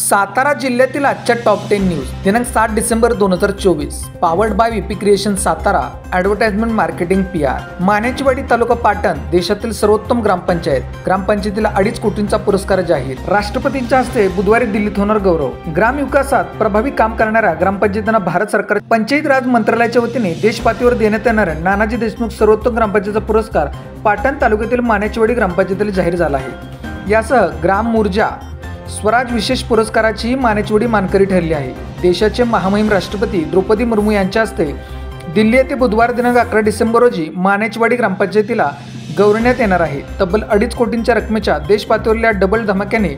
सातारा जिल्ह्यातील आजच्या top 10 news दिनांक 7 December 2024 powered by VP creation Satara advertisement marketing PR। मानेचीवाडी तालुका पाटण देशातील सर्वोत्तम ग्रामपंचायतीला 2.5 कोटींचा पुरस्कार जाहीर। राष्ट्रपतींच्या हस्ते बुधवारी दिल्लीत होणार गौरव। ग्रामविकासात प्रभावी काम करणाऱ्या ग्रामपंचायतींना भारत सरकार पंचायत राज मंत्रालयाच्या वतीने देशपातळीवर देण्यात येणाऱ्या नानाजी देशमुख सर्वोत्तम ग्रामपंचायतीचा पुरस्कार पाटण तालुक्यातील मानेचीवाडी ग्रामपंचायतीला जाहीर झाला आहे। यासह ग्राम ऊर्जा स्वराज विशेष पुरस्काराची मानेचीवाडी मानकरी ठरली आहे। देशाचे महामहिम राष्ट्रपती द्रौपदी मुर्मू यांच्या हस्ते दिल्ली येथे बुधवार दिनांक 11 डिसेंबर रोजी मानेचीवाडी ग्रामपंचायतीला गौरवण्यात येणार आहे। तब्बल 2.5 कोटींच्या रकमेच्या देशपातळीवरल्या डबल धमाक्याने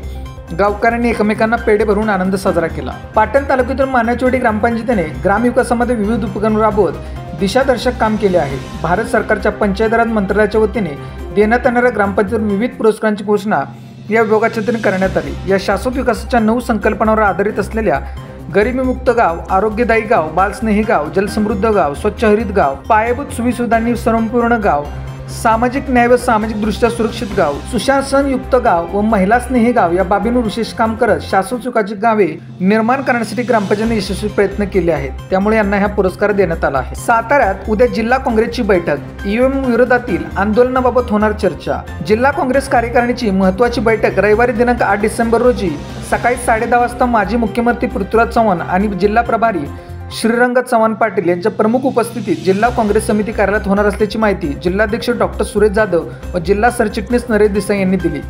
गावकऱ्यांनी एकमेकांना पेढे भरून आनंद साजरा केला। पाटण तालुक्यातील मानेचीवाडी ग्रामपंचायतीने ग्रामविकासामध्ये विविध उपक्रम राबवत दिशादर्शक काम केले आहे। भारत सरकारच्या पंचायत राज मंत्रालयाच्या वतीने देण्यात येणाऱ्या ग्रामपंचायत विविध पुरस्कारांची घोषणा या विभागाच्या वतीने करण्यात आली। या शाश्वत विकासाच्या 9 संकल्पनांवर आधारित असलेल्या गरिबीमुक्त गाव, आरोग्यदायी गाव, बालस्नेही गाव, जलसमृद्ध गाव, स्वच्छ हरित गाव, पायाभूत सुविधांनी संपूर्ण गाव, सामाजिक न्याय व सामाजिकदृष्ट्या सुरक्षित गाव, सुशासनयुक्त गाव व महिला स्नेही गाव या बाबींवर विशेष काम करत शाश्वत सुखाची गावे निर्माण करण्यासाठी ग्रामपंचायतीने यशस्वी प्रयत्न केले आहेत। त्यामुळे यांना हा पुरस्कार देण्यात आला आहे। साताऱ्यात उद्या जिल्हा काँग्रेसची बैठक। ईव्हीएम विरोधातील आंदोलनाबाबत होणार चर्चा। जिल्हा काँग्रेस कार्यकारिणीची महत्त्वाची बैठक रविवारी दिनांक 8 डिसेंबर रोजी सकाळी 10:30 वाजता माजी मुख्यमंत्री पृथ्वीराज चव्हाण आणि जिल्हा प्रभारी श्रीरंग चव्हाण पाटील यांच्या प्रमुख उपस्थितीत जिल्हा काँग्रेस समिती कार्यालयात होणार असल्याची माहिती जिल्हाध्यक्ष डॉक्टर सुरेश जाधव व जिल्हा सरचिटणीस नरेश देसाई यांनी दिली।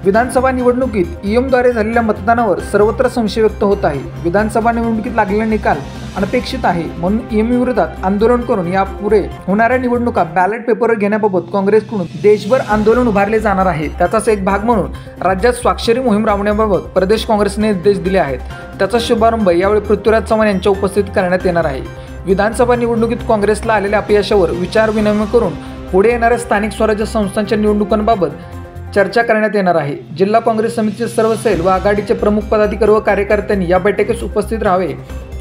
विधानसभा निवडणुकीत ईव्हीएमद्वारे झालेल्या मतदानावर सर्वत्र संशय व्यक्त होत आहे। विधानसभा निवडणुकीत लागलेला निकाल अनपेक्षित आहे, म्हणून ईव्हीएम विरोधात आंदोलन करून यापुढे होणाऱ्या निवडणुका बॅलेट पेपरवर घेण्याबाबत काँग्रेसकडून देशभर आंदोलन उभारले जाणार आहे। त्याचाच एक भाग म्हणून राज्यात स्वाक्षरी मोहीम राबवण्याबाबत प्रदेश काँग्रेसने निर्देश दिले आहेत। त्याचा शुभारंभ यावेळी पृथ्वीराज चव्हाण यांच्या उपस्थितीत करण्यात येणार आहे। विधानसभा निवडणुकीत काँग्रेसला आलेल्या अपयशावर विचारविनिमय करून पुढे येणाऱ्या स्थानिक स्वराज्य संस्थांच्या निवडणुकांबाबत चर्चा करण्यात येणार आहे। जिल्हा काँग्रेस समितीचे सर्व सेल व आघाडीचे प्रमुख पदाधिकारी व कार्यकर्त्यांनी या बैठकीस उपस्थित राहावे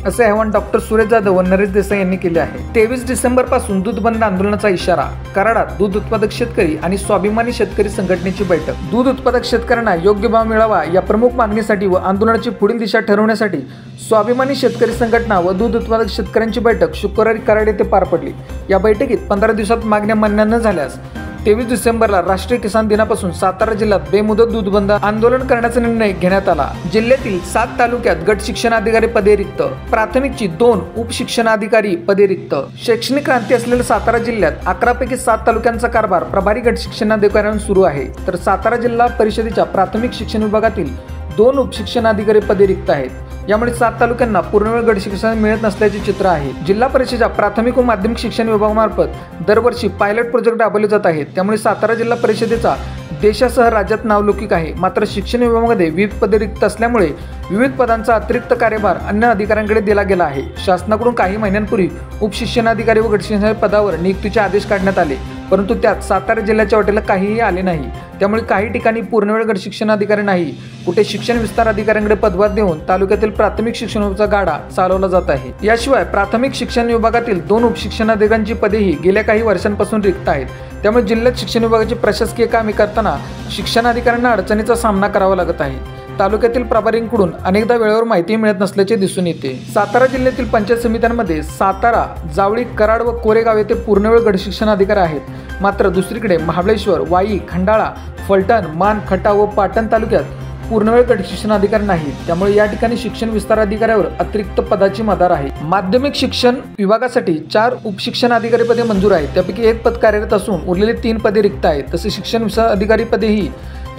असे आवाहन डॉक्टर सुरेश जाधव व नरेश देसाई यांनी केले आहे। 23 डिसेंबर पासून दूध बंद आंदोलनाचा इशारा। कराडात दूध उत्पादक शेतकरी आणि स्वाभिमानी शेतकरी संघटनेची बैठक। दूध उत्पादक शेतकऱ्यांना योग्य भाव मिळावा या प्रमुख मागणीसाठी व आंदोलनाची पुढील दिशा ठरवण्यासाठी स्वाभिमानी शेतकरी संघटना व दूध उत्पादक शेतकऱ्यांची बैठक शुक्रवारी कराड येथे पार पडली। या बैठकीत 15 दिवसात मागण्या मान्य न झाल्यास 23 डिसेंबरला राष्ट्रीय किसान दिनापासून सातारा जिल्ह्यात बेमुदत दूध बंद आंदोलन करण्याचा निर्णय घेण्यात आला। जिल्ह्यातील 7 तालुक्यात गट शिक्षणाधिकारी पदे रिक्त, प्राथमिकची 2 उपशिक्षणाधिकारी पदे रिक्त। शैक्षणिक क्रांती असलेल्या सातारा जिल्ह्यात 11 पैकी 7 तालुक्यांचा कारभार प्रभारी गट शिक्षणाधिकाऱ्यांना सुरू आहे, तर सातारा जिल्हा परिषदेच्या प्राथमिक शिक्षण विभागातील 2 उपशिक्षणाधिकारी पदे रिक्त आहेत। यामुळे 7 तालुक्यांना पूर्णवेळ गट शिक्षण मिळत नसल्याचे चित्र आहे। जिल्हा परिषदेच्या प्राथमिक व माध्यमिक शिक्षण विभागामार्फत दरवर्षी पायलट प्रोजेक्ट राबवले जात आहेत। त्यामुळे सातारा जिल्हा परिषदेचा देशासह राज्यात नावलौकिक आहे। मात्र शिक्षण विभागामध्ये विविध पदे रिक्त असल्यामुळे विविध पदांचा अतिरिक्त कार्यभार अन्य अधिकाऱ्यांकडे दिला गेला आहे। शासनाकडून काही महिन्यांपूर्वी उपशिक्षणाधिकारी व गटशिक्षण पदावर नियुक्तीचे आदेश काढण्यात आले, परंतु त्यात सातारा जिल्ह्याच्या वाटेला काहीही आले नाही। त्यामुळे काही ठिकाणी पूर्णवेळ गट शिक्षणाधिकारी नाही, कुठे शिक्षण विस्तार अधिकाऱ्यांकडे पदभार देऊन तालुक्यातील प्राथमिक शिक्षण विभागाचा गाडा चालवला जात आहे। याशिवाय प्राथमिक शिक्षण विभागातील 2 उपशिक्षणाधिकाऱ्यांची पदेही गेल्या काही वर्षांपासून रिक्त आहेत। त्यामुळे जिल्ह्यात शिक्षण विभागाची प्रशासकीय कामे करताना शिक्षणाधिकाऱ्यांना अडचणीचा सामना करावा लागत आहे। तालुक्यातील प्रभारींकडून अनेकदा वेळेवर माहिती मिळत नसल्याचे दिसून येते। सातारा जिल्ह्यातील पंचायत समित्यांमध्ये सातारा, जावळी, कराड व कोरेगाव येथे पूर्णवेळ गट शिक्षण अधिकारी आहेत। मात्र दुसरीकडे महाबळेश्वर, वाई, खंडाळा, फलटण, मान, खटा व पाटण तालुक्यात पूर्णवेळ गट शिक्षण अधिकारी नाही। त्यामुळे या ठिकाणी शिक्षण विस्तार अधिकाऱ्यावर अतिरिक्त पदाची मदार आहे। माध्यमिक शिक्षण विभागासाठी 4 उपशिक्षण अधिकारी पदे मंजूर आहेत, त्यापैकी 1 पद कार्यरत असून उरलेली 3 पदे रिक्त आहेत। तसे शिक्षण विस्तार अधिकारी पदेही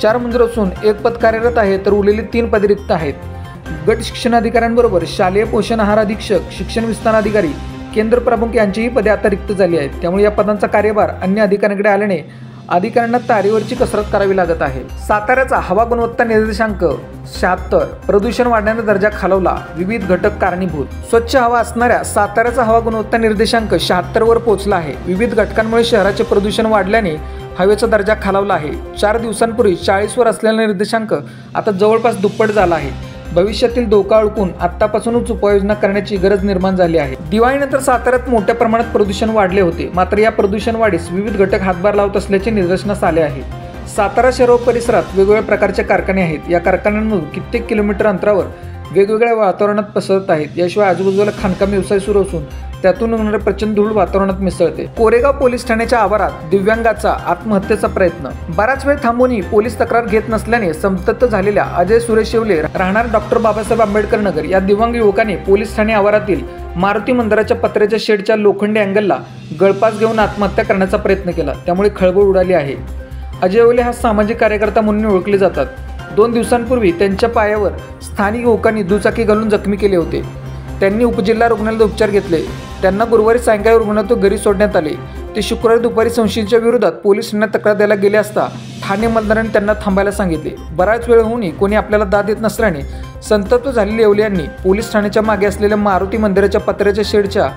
4 मंजूर असून 1 पद कार्यरत आहे, तर उरलेली 3 पदे रिक्त आहेत। गट शिक्षणाधिकाऱ्यांबरोबर शालेय पोषण आहार अधीक्षक, शिक्षण विस्तार अधिकारी, केंद्र प्रमुख यांचीही पदे आता रिक्त झाली आहेत। त्यामुळे या पदांचा कार्यभार अन्य अधिकाऱ्यांकडे आल्याने अधिकाऱ्यांना तारेवरची कसरत करावी लागत आहे। साताऱ्याचा हवा गुणवत्ता निर्देशांक 76, प्रदूषण वाढण्याने दर्जा खालवला, विविध घटक कारणीभूत। स्वच्छ हवा असणाऱ्या साताऱ्याचा हवा गुणवत्ता निर्देशांक 76 वर पोहोचला आहे। विविध घटकांमुळे शहराचे प्रदूषण वाढल्याने हवेचा दर्जा खालावला आहे। 4 दिवसांपूर्वी 40 वर असलेला निर्देशांक आता जवळपास दुप्पट झाला आहे। भविष्यातील धोका ओळखून आत्तापासूनच उपाययोजना करण्याची गरज निर्माण झाली आहे। दिवाळीनंतर साताऱ्यात मोठ्या प्रमाणात प्रदूषण वाढले होते, मात्र या प्रदूषण वाढीस विविध घटक हातभार लावत असल्याचे निदर्शनास आले आहे। सातारा शहर व परिसरात वेगवेगळ्या प्रकारचे कारखाने आहेत। या कारखान्यांमधून कित्येक किलोमीटर अंतरावर वेगवेगळ्या वातावरणात पसरत आहेत। याशिवाय आजूबाजूला खाणकाम व्यवसाय सुरू असून त्यातून निघणारे प्रचंड धूळ वातावरणात मिसळते। कोरेगाव पोलीस ठाण्याच्या आवारात दिव्यांगाचा आत्महत्येचा प्रयत्न। बराच वेळ थांबूनही पोलीस तक्रार घेत नसल्याने संतप्त झालेल्या अजय सुरेश शेवले राहणार डॉक्टर बाबासाहेब आंबेडकर नगर या दिव्यांग युवकाने पोलीस ठाणे आवारातील मारुती मंदिराच्या पत्र्याच्या शेडच्या लोखंडी अँगलला गळफास घेऊन आत्महत्या करण्याचा प्रयत्न केला। त्यामुळे खळबळ उडाली आहे। अजय शेवले हा सामाजिक कार्यकर्ता म्हणून ओळखले जातात। 2 दिवसांपूर्वी त्यांच्या पायावर स्थानिक युवकांनी दुचाकी घालून जखमी केले होते। त्यांनी उपजिल्हा रुग्णालयात उपचार घेतले। त्यांना गुरुवारी सायंकाळी रुग्णालयातून घरी सोडण्यात आले। ते शुक्रवारी दुपारी संशयिताच्या विरोधात पोलीस ठाण्यात तक्रार द्यायला गेले असता ठाणे मतदारांनी त्यांना थांबायला सांगितले। बराच वेळ होऊनही कोणी आपल्याला दाद देत नसल्याने संतप्त झालेल्या येवले यांनी पोलीस ठाण्याच्या मागे असलेल्या मारुती मंदिराच्या पत्र्याच्या शेडच्या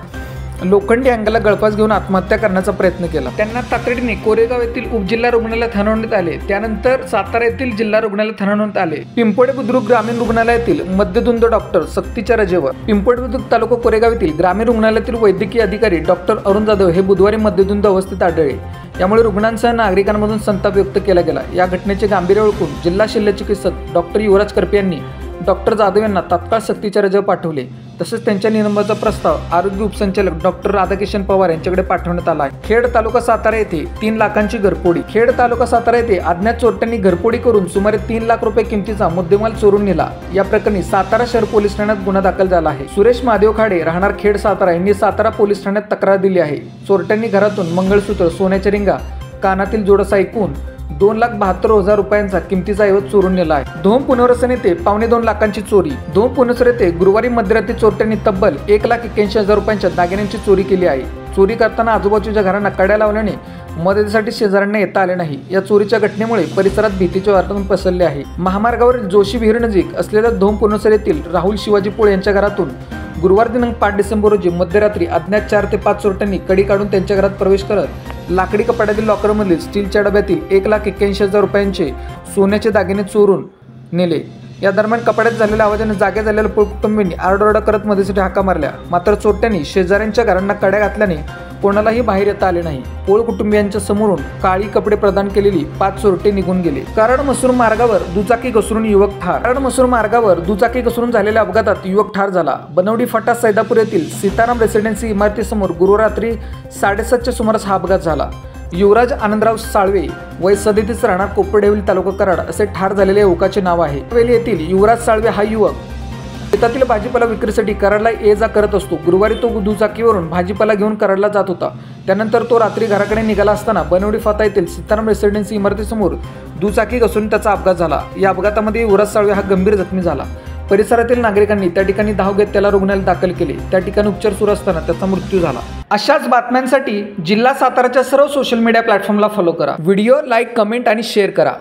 लोखंडी अँगलला गळफास घेऊन आत्महत्या करण्याचा प्रयत्न केला। त्यांना तातडीने कोरेगाव येथील उपजिल्हा रुग्णालयात हलवण्यात आले। त्यानंतर सातारा येथील जिल्हा रुग्णालयात हलवण्यात आले। पिंपळे बुद्रुक ग्रामीण रुग्णालयातील मध्यधुंद डॉक्टर सक्तीच्या रजेवर। पिंपळे बुद्रुक तालुका कोरेगाव येथील ग्रामीण रुग्णालयातील वैद्यकीय अधिकारी डॉक्टर अरुण जाधव हे बुधवारी मध्यधुंद अवस्थेत आढळले। यामुळे रुग्णांसह नागरिकांमधून संताप व्यक्त केला गेला। या घटनेचे गांभीर्य ओळखून जिल्हा शल्य चिकित्सक डॉक्टर युवराज करपे यांनी डॉक्टर जाधव यांना तात्काळ सक्तीच्या रजेवर पाठवले। तसेच त्यांच्या निलंबनाचा प्रस्ताव आरोग्य उपसंचालक डॉक्टर राधाकिशन पवार यांच्याकडे पाठवण्यात आला आहे। खेड तालुका सातारा येथे 3 लाखांची घरफोडी। खेड तालुका सातारा येथे अज्ञात चोरट्यांनी घरफोडी करून सुमारे 3 लाख रुपये किमतीचा मुद्देमाल चोरून नेला। या प्रकरणी सातारा शहर पोलीस ठाण्यात गुन्हा दाखल झाला आहे। सुरेश महादेव खाडे राहणार खेड सातारा यांनी सातारा पोलीस ठाण्यात तक्रार दिली आहे। चोरट्यांनी घरातून मंगळसूत्र, सोन्याच्या रिंगा, कानातील जोडस ऐकून 2,72,000 रुपयांचा किमतीचा ऐवज चोरून नेला आहे। धोम पुनर्वसन येथे 2.25 लाखांची चोरी। धोम पुनर्वसन येथे गुरुवारी मध्यरात्री चोरट्यांनी तब्बल 1,81,000 रुपयांच्या दागिन्यांची चोरी केली आहे। चोरी करताना आजूबाजूच्या घरांना कड्या लावल्याने मदतीसाठी शेजाऱ्यांना येता आले नाही। या चोरीच्या घटनेमुळे परिसरात भीतीचे वातावरण पसरले आहे। महामार्गावरील जोशी विहीर नजीक असलेल्या धोम पुनर्वसन येथील राहुल शिवाजी पोळ यांच्या घरातून गुरुवार दिनांक 5 डिसेंबर रोजी मध्यरात्री अज्ञात 4 ते 5 चोरट्यांनी कडी काढून त्यांच्या घरात प्रवेश करत लाकडी कपाटातील लॉकरमधील स्टीलच्या डब्यातील 1,81,000 रुपयांचे सोन्याचे दागिने चोरून नेले। या दरम्यान कपाटात झालेल्या आवाजाने जागे झालेल्या पोळ कुटुंबियांनी आरडाओरडा करत मदतीसाठी हाका मारल्या। मात्र चोरट्यांनी शेजाऱ्यांच्या घरांना कड्या घातल्याने कोणालाही बाहेर येता आले नाही। पोळ कुटुंबियांच्या समोरून काळी कपडे प्रदान केलेली 5 चोरटे निघून गेले। कराड मसूर मार्गावर दुचाकी घसरून युवक ठार। कराड मसूर मार्गावर दुचाकी घसरून झालेल्या अपघातात युवक ठार झाला। बनवडी फाटा सैदापूर येथील सीताराम रेसिडेन्सी इमारतीसमोर गुरुवार रात्री 7:30च्या सुमारास हा अपघात झाला। युवराज आनंदराव साळवे वय 37 राहणार कोपरडेवली तालुका कराड असे ठार झालेल्या युवकाचे नाव आहे। वेली येथील युवराज साळवे हा युवक शेतातील भाजीपाला विक्रीसाठी कराडला ये जा करत असतो। गुरुवारी तो दुचाकीवरून भाजीपाला घेऊन कराडला जात होता। त्यानंतर तो रात्री घराकडे निघाला असताना बनवडी फाटा येथील सीताराम रेसिडेन्सी इमारतीसमोर दुचाकी घसरून त्याचा अपघात झाला। या अपघातामध्ये युवराज साळवे हा गंभीर जखमी झाला। परिसरातील नागरिकांनी त्या ठिकाणी धाव घेत त्याला रुग्णालयात दाखल केले। त्या ठिकाणी उपचार सुरू असताना त्याचा मृत्यू झाला। अशाच बातम्यांसाठी जिल्हा साताराच्या सर्व सोशल मीडिया प्लॅटफॉर्मला फॉलो करा। व्हिडिओ लाईक, कमेंट आणि शेअर करा।